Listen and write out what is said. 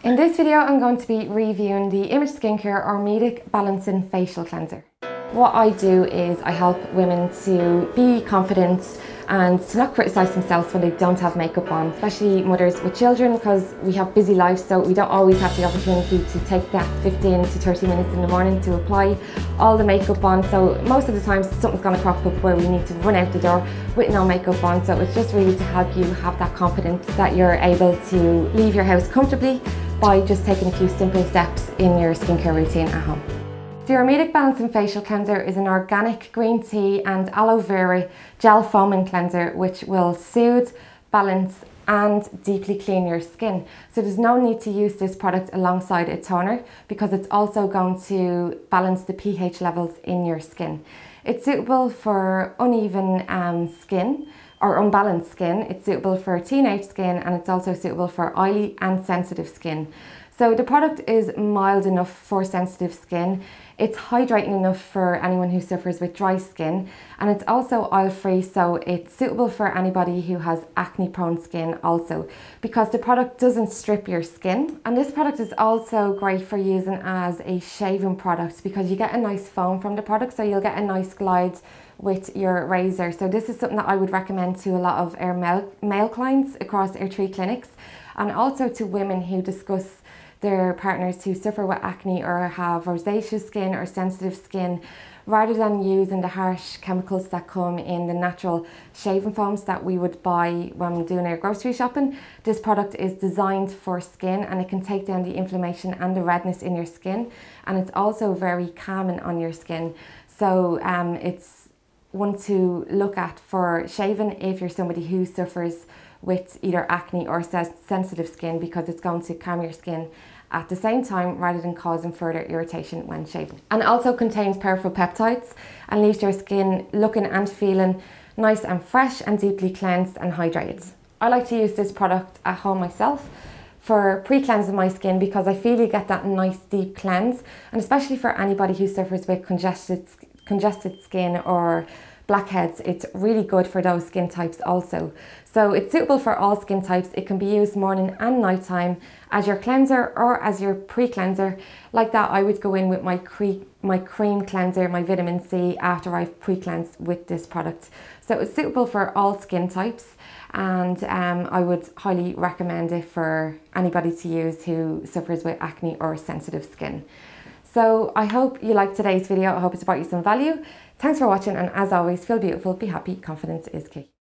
In this video I'm going to be reviewing the Image Skincare Ormedic Balancing Facial Cleanser. What I do is I help women to be confident and to not criticise themselves when they don't have makeup on, especially mothers with children, because we have busy lives, so we don't always have the opportunity to take that 15 to 30 minutes in the morning to apply all the makeup on. So most of the time something's going to crop up where we need to run out the door with no makeup on. So it's just really to help you have that confidence that you're able to leave your house comfortably by just taking a few simple steps in your skincare routine at home. The Ormedic Balancing Facial Cleanser is an organic green tea and aloe vera gel foaming cleanser which will soothe, balance and deeply clean your skin. So there's no need to use this product alongside a toner because it's also going to balance the pH levels in your skin. It's suitable for uneven skin or unbalanced skin. It's suitable for teenage skin, and it's also suitable for oily and sensitive skin. So the product is mild enough for sensitive skin, it's hydrating enough for anyone who suffers with dry skin, and it's also oil-free, so it's suitable for anybody who has acne-prone skin also, because the product doesn't strip your skin. And this product is also great for using as a shaving product because you get a nice foam from the product, so you'll get a nice glide with your razor. So this is something that I would recommend to a lot of our male clients across our 3 clinics, and also to women who discuss their partners who suffer with acne or have rosacea skin or sensitive skin. Rather than using the harsh chemicals that come in the natural shaving foams that we would buy when doing our grocery shopping, this product is designed for skin, and it can take down the inflammation and the redness in your skin, and it's also very calming on your skin. So it's one to look at for shaving if you're somebody who suffers with either acne or sensitive skin, because it's going to calm your skin at the same time rather than causing further irritation when shaving. And it also contains powerful peptides and leaves your skin looking and feeling nice and fresh and deeply cleansed and hydrated. I like to use this product at home myself for pre-cleansing my skin because I feel you get that nice deep cleanse, and especially for anybody who suffers with congested skin or blackheads, it's really good for those skin types also. So it's suitable for all skin types. It can be used morning and night time as your cleanser or as your pre-cleanser. Like that, I would go in with my cream cleanser, my vitamin C, after I've pre-cleansed with this product. So it's suitable for all skin types, and I would highly recommend it for anybody to use who suffers with acne or sensitive skin. So I hope you liked today's video. I hope it's brought you some value. Thanks for watching, and as always, feel beautiful, be happy, confidence is key.